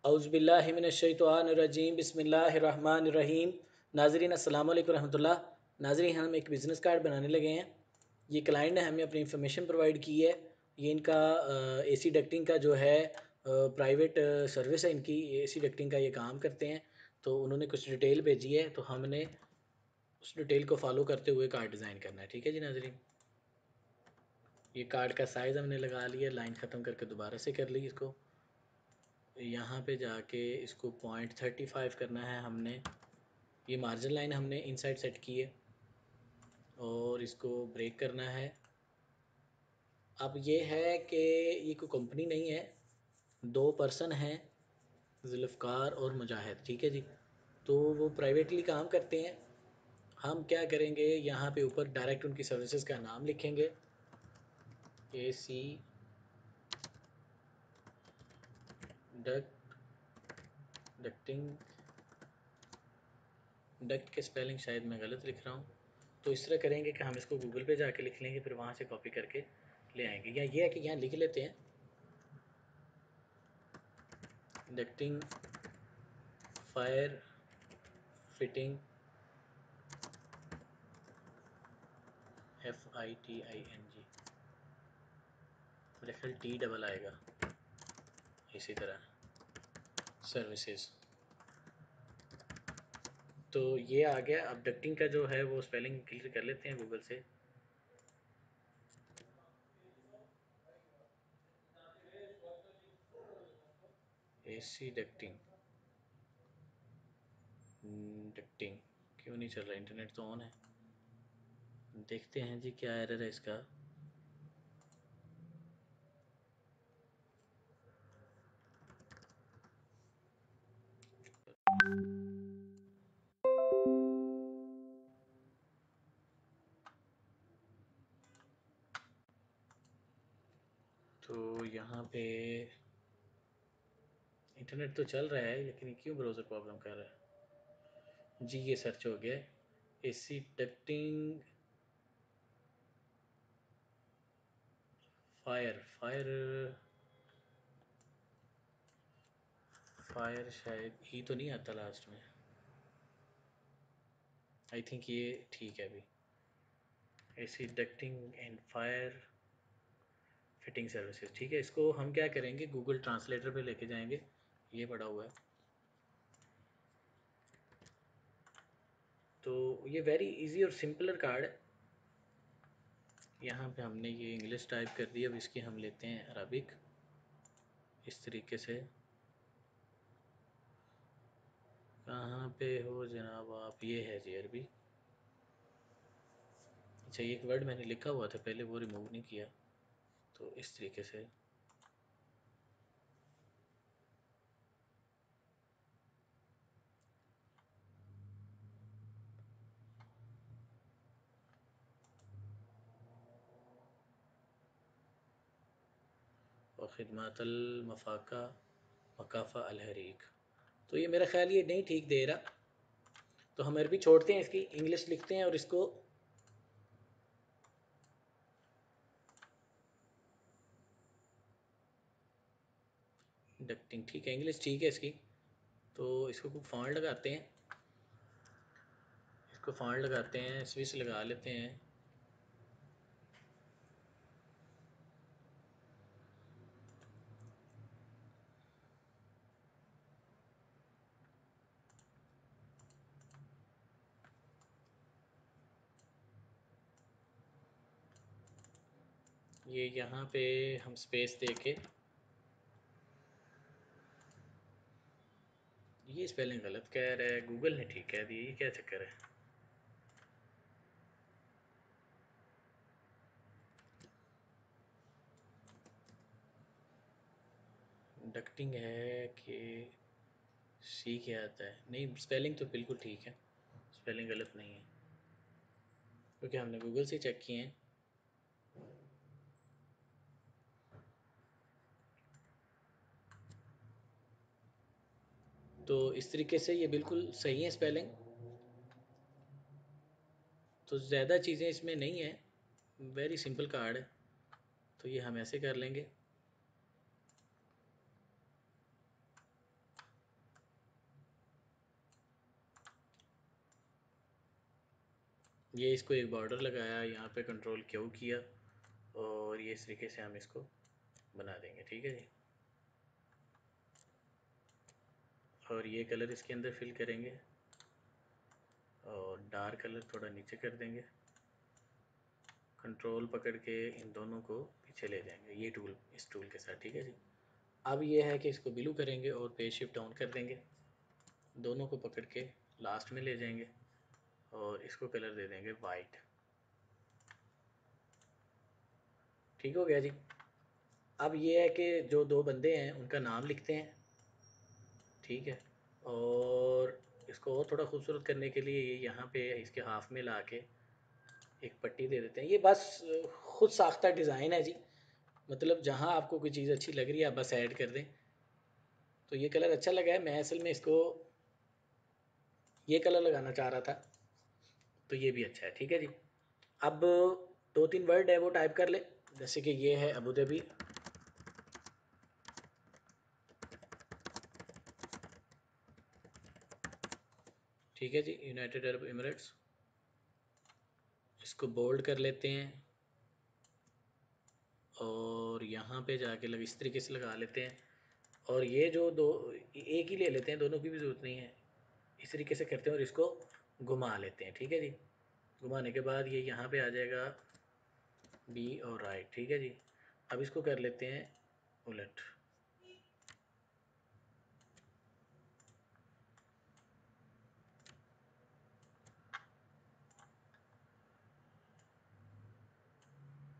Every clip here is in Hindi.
औज़ुबिल्लाहि मिनश्शैतानिर्रजीम बिस्मिल्लाहिर्रहमानिर्रहीम। नाज़रीन अस्सलाम वालेकुम रहमतुल्लाह। नाज़रीन हम एक बिज़नेस कार्ड बनाने लगे हैं। ये क्लाइंट ने हमें अपनी इंफॉर्मेशन प्रोवाइड की है। ये इनका एसी डक्टिंग का जो है प्राइवेट सर्विस है इनकी, एसी डक्टिंग का ये काम करते हैं। तो उन्होंने कुछ डिटेल भेजी है, तो हमने उस डिटेल को फॉलो करते हुए कार्ड डिज़ाइन करना है। ठीक है जी नाज़रीन, ये कार्ड का साइज़ हमने लगा लिया, लाइन ख़त्म करके दोबारा से कर ली इसको। यहाँ पे जाके इसको 0.35 करना है हमने। ये मार्जिन लाइन हमने इनसाइड सेट की है और इसको ब्रेक करना है। अब ये है कि ये कोई कंपनी नहीं है, दो पर्सन हैं, जुल्फ़कार और मुजाहिद। ठीक है जी, तो वो प्राइवेटली काम करते हैं। हम क्या करेंगे, यहाँ पे ऊपर डायरेक्ट उनकी सर्विसेज का नाम लिखेंगे, एसी डक्टिंग। डक्ट के स्पेलिंग शायद मैं गलत लिख रहा हूँ, तो इस तरह करेंगे कि हम इसको गूगल पे जाके लिख लेंगे, फिर वहाँ से कॉपी करके ले आएंगे। या ये है कि यहाँ लिख लेते हैं डक्टिंग फायर फिटिंग, FITING, मेरे ख्याल T डबल आएगा, इसी तरह सर्विसेज। तो ये आ गया। अब डक्टिंग का जो है वो स्पेलिंग क्लियर कर लेते हैं गूगल से। एसी डक्टिंग, डक्टिंग क्यों नहीं चल रहा, इंटरनेट तो ऑन है। देखते हैं जी क्या एरर है इसका। तो यहाँ पे इंटरनेट तो चल रहा है, लेकिन क्यों ब्राउज़र प्रॉब्लम कर रहा है जी। ये सर्च हो गया, AC ducting fire fire fire, शायद ही तो नहीं आता लास्ट में। आई थिंक ये ठीक है अभी। AC ducting and fire fitting services, ठीक है। इसको हम क्या करेंगे, गूगल ट्रांसलेटर पे लेके जाएंगे, ये पड़ा हुआ है। तो ये वेरी इजी और सिंपलर कार्ड है। यहाँ पे हमने ये इंग्लिश टाइप कर दी, अब इसकी हम लेते हैं अरबिक इस तरीके से। कहाँ पे हो जनाब आप, ये है जी अरबी। अच्छा, ये एक वर्ड मैंने लिखा हुआ था पहले, वो रिमूव नहीं किया, तो इस तरीके से। और खिदमतल मफाका मकाफ़ा अलहरीक, तो ये मेरा ख्याल ये नहीं ठीक दे रहा, तो हम अरबी छोड़ते हैं, इसकी इंग्लिश लिखते हैं और इसको डक्टिंग, ठीक है, इंग्लिश ठीक है इसकी। तो इसको कुछ फॉन्ट लगाते हैं, इसको फॉन्ट लगाते हैं, स्विच लगा लेते हैं। ये यहाँ पे हम स्पेस दे के, ये स्पेलिंग गलत कह रहा है, गूगल ने ठीक कह दिया, ये क्या चक्कर है। डक्टिंग है कि सी क्या आता है, नहीं स्पेलिंग तो बिल्कुल ठीक है, स्पेलिंग गलत नहीं है, क्योंकि हमने गूगल से चेक किए हैं। तो इस तरीके से ये बिल्कुल सही है स्पेलिंग, तो ज़्यादा चीज़ें इसमें नहीं है, वेरी सिंपल कार्ड है। तो ये हम ऐसे कर लेंगे। ये इसको एक बॉर्डर लगाया, यहाँ पे कंट्रोल क्यू किया और ये इस तरीके से हम इसको बना देंगे, ठीक है जी। और ये कलर इसके अंदर फिल करेंगे और डार्क कलर थोड़ा नीचे कर देंगे, कंट्रोल पकड़ के इन दोनों को पीछे ले जाएंगे ये टूल, इस टूल के साथ, ठीक है जी। अब ये है कि इसको ब्लू करेंगे और पेज शिफ्ट डाउन कर देंगे, दोनों को पकड़ के लास्ट में ले जाएंगे और इसको कलर दे देंगे वाइट। ठीक हो गया जी। अब ये है कि जो दो बंदे हैं उनका नाम लिखते हैं, ठीक है। और इसको और थोड़ा खूबसूरत करने के लिए ये यहाँ पे इसके हाफ में ला के एक पट्टी दे देते हैं। ये बस खुद साख्ता डिज़ाइन है जी, मतलब जहाँ आपको कोई चीज़ अच्छी लग रही है आप बस ऐड कर दें। तो ये कलर अच्छा लगा है, मैं असल में इसको ये कलर लगाना चाह रहा था, तो ये भी अच्छा है, ठीक है जी। अब दो तीन वर्ड है वो टाइप कर ले, जैसे कि ये है अबू धाबी, ठीक है जी, यूनाइटेड अरब एमिरेट्स, इसको बोल्ड कर लेते हैं और यहाँ पे जाके लग इस तरीके से लगा लेते हैं। और ये जो दो एक ही ले लेते हैं, दोनों की भी ज़रूरत नहीं है, इस तरीके से करते हैं और इसको घुमा लेते हैं, ठीक है जी। घुमाने के बाद ये यहाँ पे आ जाएगा बी और राइट, ठीक है जी। अब इसको कर लेते हैं उलट,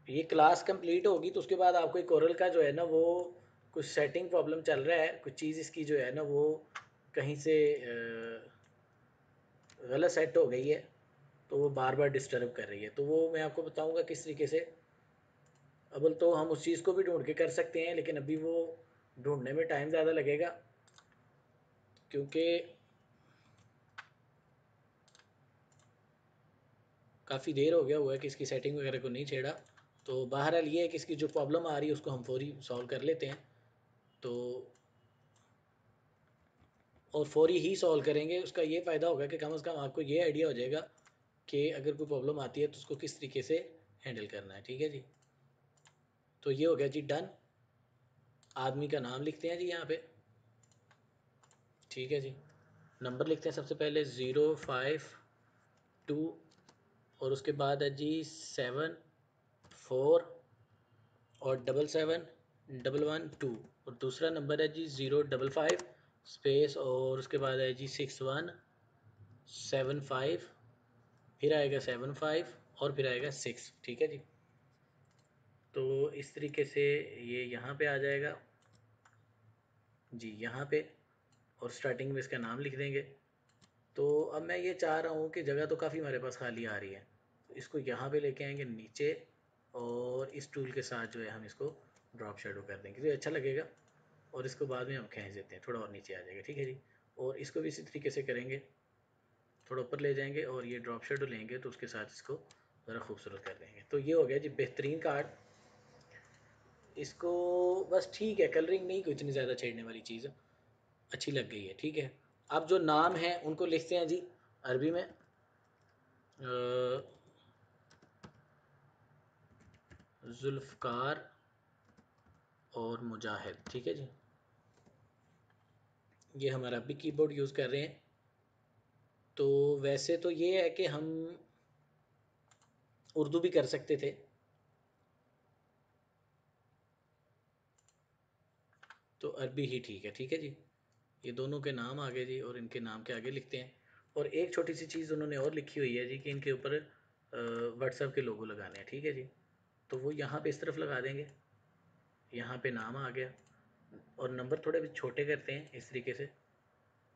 ये क्लास कंप्लीट होगी तो उसके बाद आपको एक कोरल का जो है ना वो कुछ सेटिंग प्रॉब्लम चल रहा है, कुछ चीज़ इसकी जो है ना वो कहीं से गलत सेट हो गई है, तो वो बार बार डिस्टर्ब कर रही है। तो वो मैं आपको बताऊंगा किस तरीके से। अबल तो हम उस चीज़ को भी ढूंढ के कर सकते हैं, लेकिन अभी वो ढूंढने में टाइम ज़्यादा लगेगा, क्योंकि काफ़ी देर हो गया हुआ है कि इसकी सेटिंग वगैरह को नहीं छेड़ा। तो बहरहाल ये है कि इसकी जो प्रॉब्लम आ रही है उसको हम फौरी सॉल्व कर लेते हैं। तो और फौरी ही सॉल्व करेंगे, उसका ये फ़ायदा होगा कि कम से कम आपको ये आइडिया हो जाएगा कि अगर कोई प्रॉब्लम आती है तो उसको किस तरीके से हैंडल करना है, ठीक है जी। तो ये हो गया जी डन। आदमी का नाम लिखते हैं जी यहाँ पे, ठीक है जी। नंबर लिखते हैं सबसे पहले 052 और उसके बाद है जी 74 और 7711 2 और दूसरा नंबर है जी 055 स्पेस और उसके बाद है जी 6175, फिर आएगा 75 और फिर आएगा 6, ठीक है जी। तो इस तरीके से ये यहाँ पे आ जाएगा जी, यहाँ पे, और स्टार्टिंग में इसका नाम लिख देंगे। तो अब मैं ये चाह रहा हूँ कि जगह तो काफ़ी हमारे पास खाली आ रही है, तो इसको यहाँ पे लेके आएंगे नीचे और इस टूल के साथ जो है हम इसको ड्रॉप शेडो कर देंगे तो ये अच्छा लगेगा। और इसको बाद में हम खींच देते हैं, थोड़ा और नीचे आ जाएगा, ठीक है जी। और इसको भी इसी तरीके से करेंगे, थोड़ा ऊपर ले जाएंगे और ये ड्रॉप शेडो लेंगे तो उसके साथ इसको ज़रा खूबसूरत कर देंगे। तो ये हो गया जी बेहतरीन कार्ड। इसको बस ठीक है, कलरिंग नहीं कोई इतनी ज़्यादा छेड़ने वाली चीज़, अच्छी लग गई है, ठीक है। अब जो नाम है उनको लिखते हैं जी अरबी में जुल्फ़कार और मुजाहिद, ठीक है जी। ये हमारा भी कीबोर्ड यूज़ कर रहे हैं। तो वैसे तो ये है कि हम उर्दू भी कर सकते थे, तो अरबी ही ठीक है, ठीक है जी। ये दोनों के नाम आगे जी और इनके नाम के आगे लिखते हैं। और एक छोटी सी चीज़ उन्होंने और लिखी हुई है जी कि इनके ऊपर व्हाट्सएप के लोगो लगाने हैं, ठीक है जी। तो वो यहाँ पे इस तरफ लगा देंगे, यहाँ पे नाम आ गया और नंबर थोड़े भी छोटे करते हैं इस तरीके से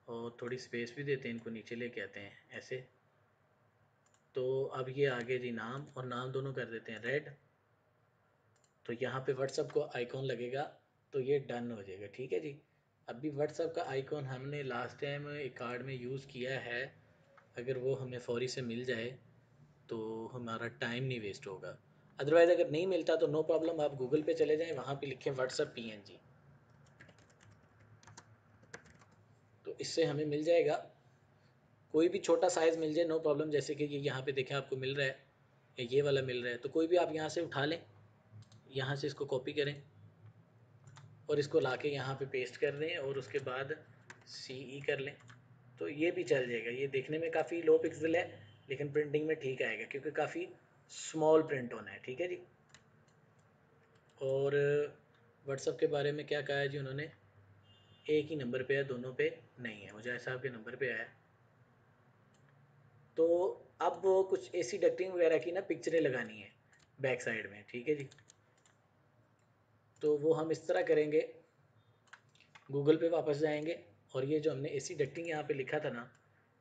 और थोड़ी स्पेस भी देते हैं, इनको नीचे लेके आते हैं ऐसे। तो अब ये आगे जी नाम और नाम दोनों कर देते हैं रेड। तो यहाँ पे व्हाट्सअप को आइकॉन लगेगा, तो ये डन हो जाएगा, ठीक है जी। अभी व्हाट्सअप का आइकॉन हमने लास्ट टाइम एक कार्ड में यूज़ किया है, अगर वो हमें फौरी से मिल जाए तो हमारा टाइम नहीं वेस्ट होगा। अदरवाइज़ अगर नहीं मिलता तो नो प्रॉब्लम, आप गूगल पे चले जाएँ, वहाँ पे लिखें व्हाट्सअप PNG, तो इससे हमें मिल जाएगा। कोई भी छोटा साइज़ मिल जाए नो प्रॉब्लम, जैसे कि ये यहाँ पे देखें आपको मिल रहा है या ये वाला मिल रहा है, तो कोई भी आप यहाँ से उठा लें, यहाँ से इसको कॉपी करें और इसको लाके यहाँ पे पेस्ट कर दें और उसके बाद CE कर लें, तो ये भी चल जाएगा। ये देखने में काफ़ी लो पिक्सल है लेकिन प्रिंटिंग में ठीक आएगा क्योंकि काफ़ी स्मॉल प्रिंट होना है, ठीक है जी। और व्हाट्सअप के बारे में क्या कहा है जी उन्होंने, एक ही नंबर पे है, दोनों पे नहीं है, मुझे ऐसा आपके नंबर पे आया है। तो अब कुछ एसी डक्टिंग वगैरह की ना पिक्चरें लगानी है बैक साइड में, ठीक है जी। तो वो हम इस तरह करेंगे, गूगल पे वापस जाएंगे और ये जो हमने एसी डक्टिंग यहाँ पे लिखा था ना,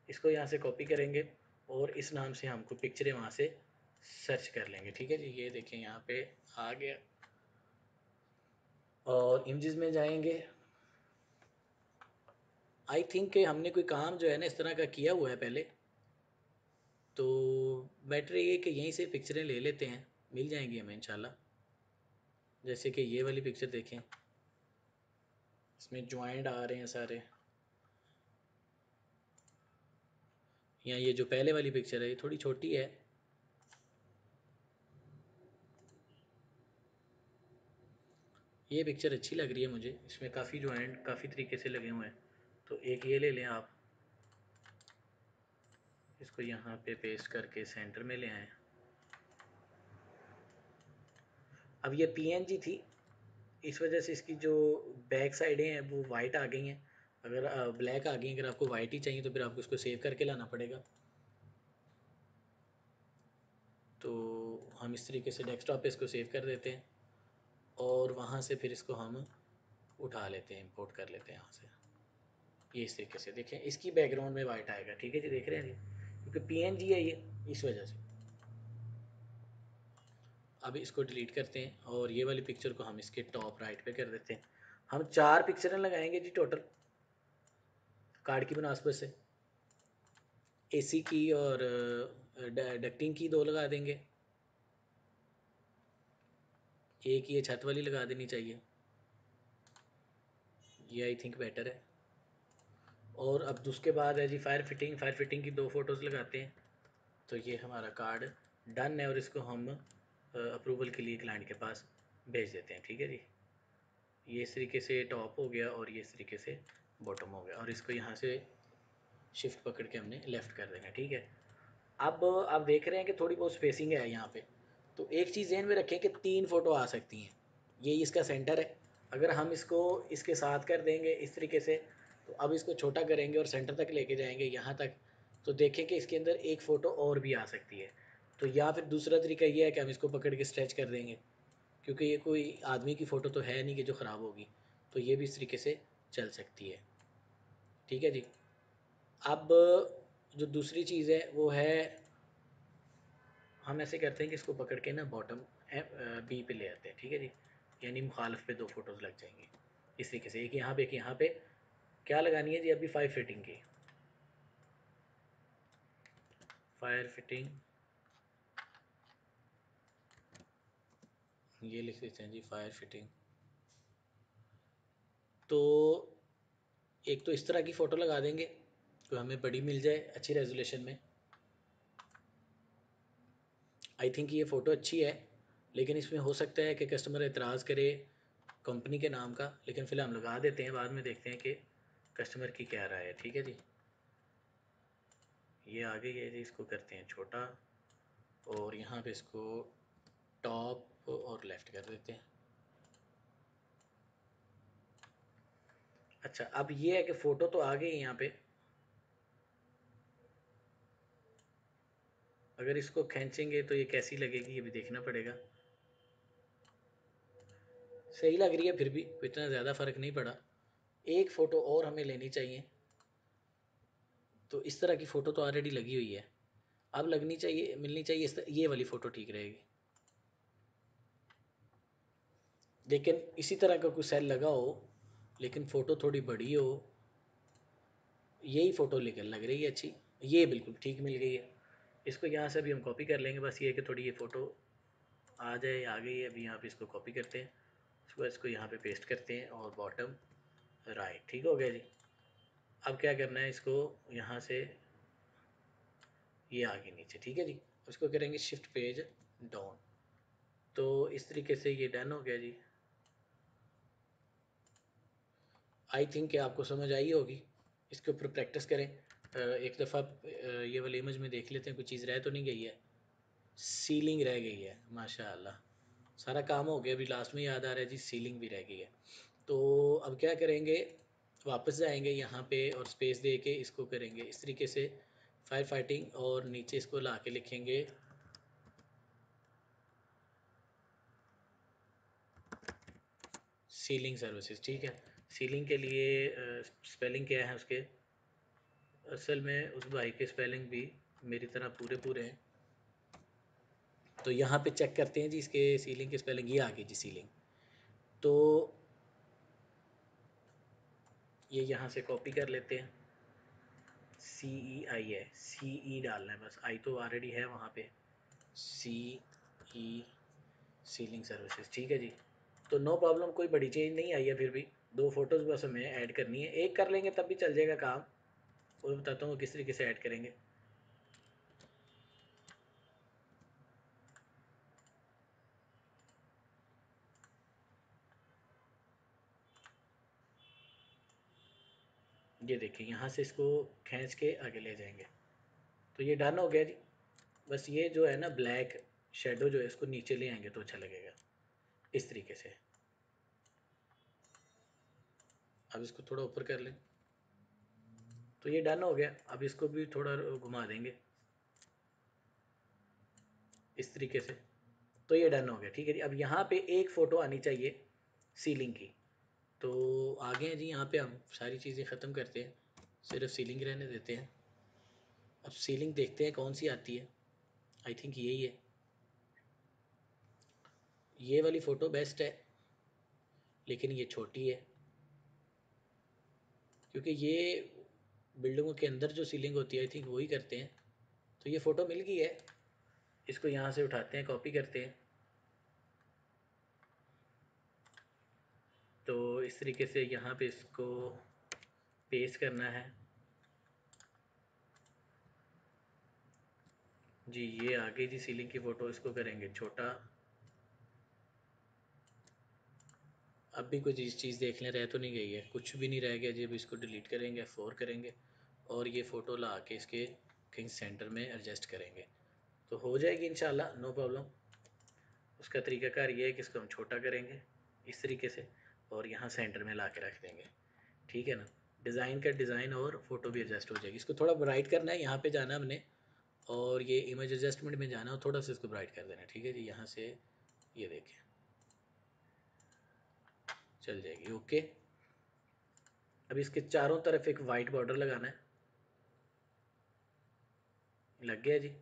इसको यहाँ से कॉपी करेंगे और इस नाम से हमको पिक्चरें वहाँ से सर्च कर लेंगे, ठीक है जी। ये देखें यहाँ पे आ गया और इमेजेस में जाएंगे। आई थिंक कि हमने कोई काम जो है ना इस तरह का किया हुआ है पहले, तो बेटर ये कि यहीं से पिक्चरें ले लेते हैं, मिल जाएंगी हमें इंशाल्लाह। जैसे कि ये वाली पिक्चर देखें, इसमें ज्वाइंट आ रहे हैं सारे, या ये जो पहले वाली पिक्चर है ये थोड़ी छोटी है, ये पिक्चर अच्छी लग रही है मुझे, इसमें काफ़ी ज्वाइंट काफ़ी तरीके से लगे हुए हैं। तो एक ये ले लें आप, इसको यहाँ पे पेस्ट करके सेंटर में ले आएँ। अब ये PNG थी, इस वजह से इसकी जो बैक साइडें हैं वो वाइट आ गई हैं। अगर ब्लैक आ गई, अगर आपको वाइट ही चाहिए तो फिर आपको इसको सेव करके लाना पड़ेगा। तो हम इस तरीके से डेस्कटॉप पे इसको सेव कर देते हैं और वहाँ से फिर इसको हम उठा लेते हैं, इंपोर्ट कर लेते हैं यहाँ से। ये इस तरीके से देखें, इसकी बैकग्राउंड में वाइट आएगा, ठीक है जी, देख रहे हैं जी, क्योंकि PNG है ये, इस वजह से। अब इसको डिलीट करते हैं और ये वाली पिक्चर को हम इसके टॉप राइट पे कर देते हैं। हम 4 पिक्चरें लगाएंगे जी टोटल कार्ड की मुनासबत से। AC की और डक्टिंग की 2 लगा देंगे, एक ये छत वाली लगा देनी चाहिए, ये आई थिंक बेटर है। और अब उसके बाद है जी फायर फिटिंग की 2 फ़ोटोज़ लगाते हैं। तो ये हमारा कार्ड डन है और इसको हम अप्रूवल के लिए क्लाइंट के पास भेज देते हैं, ठीक है जी। ये इस तरीके से टॉप हो गया और ये इस तरीके से बॉटम हो गया और इसको यहाँ से शिफ्ट पकड़ के हमने लेफ़्ट कर देना, ठीक है। अब आप देख रहे हैं कि थोड़ी बहुत स्पेसिंग है यहाँ पे, तो एक चीज़ ध्यान में रखें कि 3 फ़ोटो आ सकती हैं। ये इसका सेंटर है, अगर हम इसको इसके साथ कर देंगे इस तरीके से, तो अब इसको छोटा करेंगे और सेंटर तक लेके जाएंगे यहाँ तक, तो देखें कि इसके अंदर एक फ़ोटो और भी आ सकती है। तो या फिर दूसरा तरीका ये है कि हम इसको पकड़ के स्ट्रेच कर देंगे, क्योंकि ये कोई आदमी की फ़ोटो तो है नहीं कि जो ख़राब होगी, तो ये भी इस तरीके से चल सकती है, ठीक है जी। अब जो दूसरी चीज़ है वो है, हम ऐसे करते हैं कि इसको पकड़ के ना बॉटम B पे ले आते हैं, ठीक है जी। यानी मुखालफ पे 2 फ़ोटोज़ लग जाएंगी इस तरीके से, एक यहाँ पे क्या लगानी है जी, अभी फायर फिटिंग की, फायर फिटिंग ये लिख देते हैं जी, फायर फिटिंग। तो एक तो इस तरह की फ़ोटो लगा देंगे तो हमें बड़ी मिल जाए अच्छी रेजोल्यूशन में। आई थिंक ये फ़ोटो अच्छी है, लेकिन इसमें हो सकता है कि कस्टमर एतराज़ करे कंपनी के नाम का, लेकिन फ़िलहाल हम लगा देते हैं, बाद में देखते हैं कि कस्टमर की क्या राय है, ठीक है जी। ये आ गई है जी, इसको करते हैं छोटा और यहाँ पे इसको टॉप और लेफ़्ट कर देते हैं। अच्छा, अब ये है कि फ़ोटो तो आ गई है यहाँ पे, अगर इसको खींचेंगे तो ये कैसी लगेगी ये भी देखना पड़ेगा। सही लग रही है, फिर भी इतना ज़्यादा फ़र्क नहीं पड़ा। एक फ़ोटो और हमें लेनी चाहिए, तो इस तरह की फ़ोटो तो ऑलरेडी लगी हुई है, अब लगनी चाहिए, मिलनी चाहिए ये वाली फ़ोटो ठीक रहेगी। लेकिन इसी तरह का कोई सेल लगा हो लेकिन फ़ोटो थोड़ी बड़ी हो, यही फ़ोटो लेकर लग रही है अच्छी, ये बिल्कुल ठीक मिल गई है। इसको यहाँ से अभी हम कॉपी कर लेंगे, बस ये है कि थोड़ी ये फ़ोटो आ जाए, आ गई है। अभी यहाँ पे इसको कॉपी करते हैं, उसके बाद इसको यहाँ पे पेस्ट करते हैं और बॉटम राइट, ठीक हो गया जी। अब क्या करना है, इसको यहाँ से ये आगे नीचे, ठीक है जी। उसको करेंगे शिफ्ट पेज डाउन। तो इस तरीके से ये डन हो गया जी। आई थिंक कि आपको समझ आई होगी। इसके ऊपर प्रैक्टिस करें। एक दफ़ा ये वाली इमेज में देख लेते हैं कोई चीज़ रह तो नहीं गई है। सीलिंग रह गई है, माशाल्लाह। सारा काम हो गया, अभी लास्ट में याद आ रहा है जी सीलिंग भी रह गई है। तो अब क्या करेंगे, वापस जाएंगे यहाँ पे और स्पेस दे के इसको करेंगे इस तरीके से फायर फाइटिंग, और नीचे इसको ला के लिखेंगे सीलिंग सर्विसेज, ठीक है। सीलिंग के लिए स्पेलिंग क्या है उसके, असल में उस भाई के स्पेलिंग भी मेरी तरह पूरे पूरे हैं। तो यहाँ पे चेक करते हैं जी इसके सीलिंग की स्पेलिंग, ये आ गई जी सीलिंग। तो ये यहाँ से कॉपी कर लेते हैं। CEI है, CE डालना है बस, आई तो ऑलरेडी है वहाँ पे। CE सीलिंग सर्विसेज, ठीक है जी। तो नो प्रॉब्लम, कोई बड़ी चेंज नहीं आई है। फिर भी दो फोटोज़ बस हमें ऐड करनी है, एक कर लेंगे तब भी चल जाएगा काम। वो बताता हूँ किस तरीके से ऐड करेंगे। ये देखिए यहाँ से इसको खींच के आगे ले जाएंगे। तो ये डन हो गया जी। बस ये जो है ना ब्लैक शेडो जो है इसको नीचे ले आएंगे तो अच्छा लगेगा इस तरीके से। अब इसको थोड़ा ऊपर कर लें। तो ये डन हो गया। अब इसको भी थोड़ा घुमा देंगे इस तरीके से। तो ये डन हो गया, ठीक है जी। अब यहाँ पे एक फ़ोटो आनी चाहिए सीलिंग की। तो आगे हैं जी, यहाँ पे हम सारी चीज़ें ख़त्म करते हैं, सिर्फ सीलिंग रहने देते हैं। अब सीलिंग देखते हैं कौन सी आती है। आई थिंक यही है, ये वाली फ़ोटो बेस्ट है, लेकिन ये छोटी है क्योंकि ये बिल्डिंगों के अंदर जो सीलिंग होती है आई थिंक वही करते हैं। तो ये फ़ोटो मिल गई है, इसको यहाँ से उठाते हैं, कॉपी करते हैं। तो इस तरीके से यहाँ पे इसको पेस्ट करना है जी। ये आ गई जी सीलिंग की फ़ोटो, इसको करेंगे छोटा। अब भी कुछ चीज़ देख लें, रह तो नहीं गई है, कुछ भी नहीं रह गया जी। अब इसको डिलीट करेंगे, F4 करेंगे और ये फ़ोटो ला के इसके कहीं सेंटर में एडजस्ट करेंगे तो हो जाएगी इंशाल्लाह, नो प्रॉब्लम। उसका तरीकाकार ये है कि इसको हम छोटा करेंगे इस तरीके से और यहाँ सेंटर में ला के रख देंगे, ठीक है ना। डिज़ाइन का डिज़ाइन और फ़ोटो भी एडजस्ट हो जाएगी। इसको थोड़ा ब्राइट करना है, यहाँ पे जाना हमने और ये इमेज एडजस्टमेंट में जाना और थोड़ा सा इसको ब्राइट कर देना, ठीक है जी। यहाँ से ये देखें चल जाएगी, ओके। अब इसके चारों तरफ एक वाइट बॉर्डर लगाना है, लग गया जी।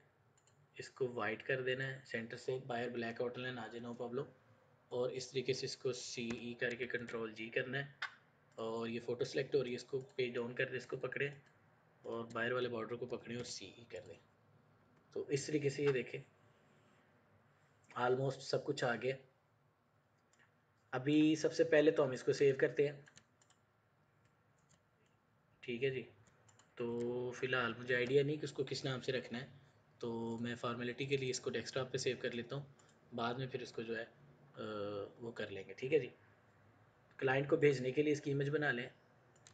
इसको वाइट कर देना है, सेंटर से बाहर ब्लैक आउटलाइन आ जाए, नो प्रॉब्लम। और इस तरीके से इसको CE करके Ctrl G करना है और ये फ़ोटो सेलेक्ट हो रही है, इसको पेज डाउन कर दे, इसको पकड़े और बाहर वाले बॉर्डर को पकड़े और CE कर दें। तो इस तरीके से ये देखें आलमोस्ट सब कुछ आ गया। अभी सबसे पहले तो हम इसको सेव करते हैं, ठीक है जी। तो फ़िलहाल मुझे आइडिया नहीं कि उसको किस नाम से रखना है, तो मैं फॉर्मेलिटी के लिए इसको डेस्कटॉप पे सेव कर लेता हूँ। बाद में फिर इसको जो है वो कर लेंगे, ठीक है जी। क्लाइंट को भेजने के लिए इसकी इमेज बना लें।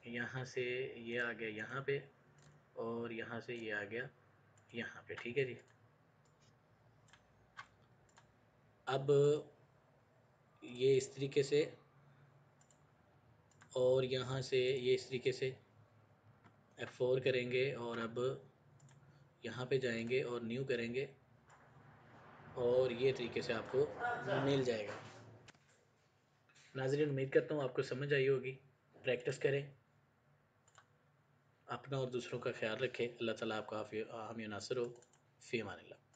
यहाँ से ये आ गया यहाँ पे और यहाँ से ये आ गया यहाँ पे, ठीक है जी। अब ये इस तरीके से और यहाँ से ये इस तरीके से F4 करेंगे और अब यहाँ पे जाएंगे और न्यू करेंगे और ये तरीके से आपको मिल जाएगा। नाज़रीन, उम्मीद करता हूँ आपको समझ आई होगी। प्रैक्टिस करें, अपना और दूसरों का ख्याल रखें। अल्लाह ताला आपका हामी नासिर हो। फ़ी अमान अल्लाह।